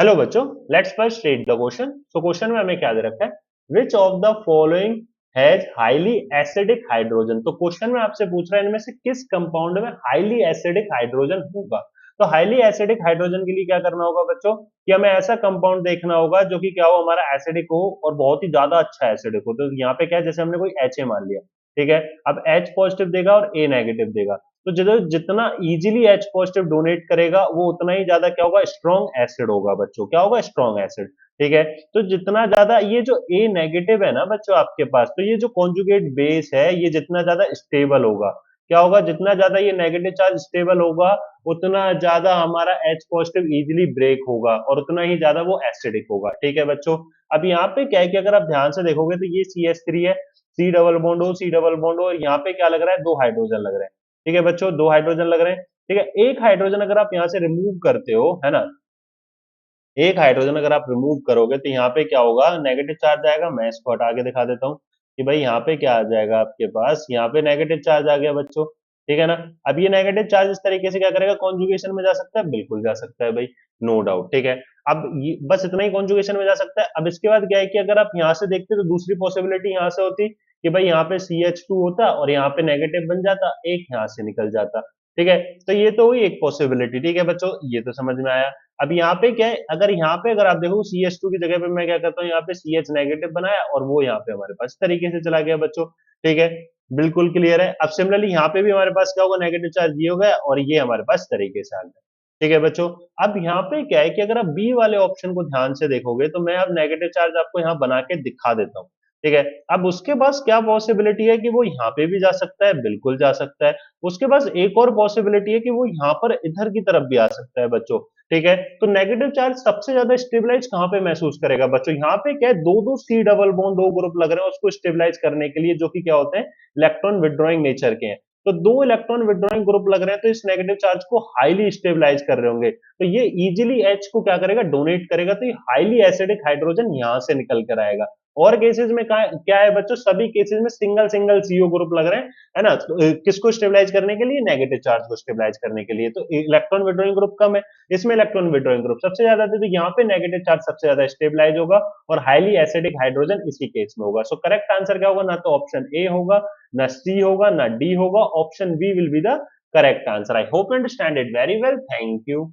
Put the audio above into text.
Hello बच्चों, let's first read the question. So question में हमें क्या दे रखा है? Which of the following has highly acidic hydrogen. तो क्वेश्चन में आपसे पूछ रहा है इनमें से किस कंपाउंड में हाईली एसिडिक हाइड्रोजन होगा। तो हाईली एसिडिक हाइड्रोजन के लिए क्या करना होगा बच्चों कि हमें ऐसा कंपाउंड देखना होगा जो कि क्या हो, हमारा एसिडिक हो और बहुत ही ज्यादा अच्छा एसिडिक हो। तो यहाँ पे क्या है, जैसे हमने कोई एच मान लिया, ठीक है। अब एच पॉजिटिव देगा और ए नेगेटिव देगा, तो जितना इजीली एच पॉजिटिव डोनेट करेगा वो उतना ही ज्यादा क्या होगा, स्ट्रॉन्ग एसिड होगा बच्चों। क्या होगा? Strong acid. ठीक है। तो जितना ज्यादा ये जो ए नेगेटिव है ना बच्चों आपके पास, तो ये जो कॉन्जुगेट बेस है ये जितना ज्यादा स्टेबल होगा, क्या होगा, जितना ज्यादा ये नेगेटिव चार्ज स्टेबल होगा उतना ज्यादा हमारा एच पॉजिटिव इजीली ब्रेक होगा और उतना ही ज्यादा वो एसिडिक होगा। ठीक है बच्चों। अब यहाँ पे क्या है कि अगर आप ध्यान से देखोगे तो ये CH3 है, सी डबल बॉन्ड हो, सी डबल बॉन्ड हो, और यहाँ पे क्या लग रहा है, दो हाइड्रोजन लग रहे हैं। ठीक है बच्चों, दो हाइड्रोजन लग रहे हैं। ठीक है। एक हाइड्रोजन अगर आप यहाँ से रिमूव करते हो, है ना, एक हाइड्रोजन अगर आप रिमूव करोगे तो यहाँ पे क्या होगा, नेगेटिव चार्ज आएगा। मैं इसको हटा के दिखा देता हूँ कि भाई यहाँ पे क्या आ जाएगा आपके पास, यहाँ पे नेगेटिव चार्ज आ गया बच्चों। ठीक है ना। अब ये नेगेटिव चार्ज इस तरीके से क्या करेगा, कॉन्जुगेशन में जा सकता है, बिल्कुल जा सकता है भाई, नो डाउट। ठीक है। अब बस इतना ही कॉन्जुगेशन में जा सकता है। अब इसके बाद क्या है कि अगर आप यहाँ से देखते तो दूसरी पॉसिबिलिटी यहाँ से होती कि भाई यहाँ पे CH2 होता और यहाँ पे नेगेटिव बन जाता, एक यहाँ से निकल जाता। ठीक है। तो ये तो हुई एक पॉसिबिलिटी। ठीक है बच्चों, ये तो समझ में आया। अब यहाँ पे क्या है, अगर यहाँ पे अगर आप देखो CH2 की जगह पे मैं क्या करता हूँ, यहाँ पे CH नेगेटिव बनाया और वो यहाँ पे हमारे पास इस तरीके से चला गया बच्चों। ठीक है। बिल्कुल क्लियर है। अब सिमिलरली यहाँ पे भी हमारे पास क्या होगा, नेगेटिव चार्ज ये हो गया और ये हमारे पास इस तरीके से आ गया। ठीक है बच्चों। अब यहाँ पे क्या है कि अगर आप बी वाले ऑप्शन को ध्यान से देखोगे तो मैं अब नेगेटिव चार्ज आपको यहाँ बना के दिखा देता हूँ। ठीक है। अब उसके पास क्या पॉसिबिलिटी है कि वो यहाँ पे भी जा सकता है, बिल्कुल जा सकता है। उसके पास एक और पॉसिबिलिटी है कि वो यहाँ पर इधर की तरफ भी आ सकता है बच्चों। ठीक है। तो नेगेटिव चार्ज सबसे ज्यादा स्टेबलाइज कहां पे महसूस करेगा बच्चों, यहाँ पे क्या है, दो दो सी डबल बॉन्ड, दो ग्रुप लग रहे हैं उसको स्टेबलाइज करने के लिए, जो कि क्या होते हैं, इलेक्ट्रॉन विड्रॉइंग नेचर के हैं। तो दो इलेक्ट्रॉन विड्रॉइंग ग्रुप लग रहे हैं तो इस नेगेटिव चार्ज को हाईली स्टेबलाइज कर रहे होंगे, तो ये इजीली एच को क्या करेगा, डोनेट करेगा। तो ये हाईली एसिडिक हाइड्रोजन यहां से निकल कर आएगा। और केसेस में क्या है बच्चों, सभी केसेस में सिंगल सिंगल सीओ ग्रुप लग रहे हैं, है ना। तो किसको स्टेबलाइज करने के लिए, नेगेटिव चार्ज को स्टेबलाइज करने के लिए। तो इलेक्ट्रॉन विड्रॉइंग ग्रुप कम है, इसमें इलेक्ट्रॉन विड्रॉइंग ग्रुप सबसे ज्यादा थे, तो यहाँ पे नेगेटिव चार्ज सबसे ज्यादा स्टेबलाइज होगा और हाईली एसिडिक हाइड्रोजन इसी केस में होगा। सो करेक्ट आंसर क्या होगा, ना तो ऑप्शन ए होगा, ना सी होगा, ना डी होगा, option B will be the correct answer. I hope you understand it very well. Thank you.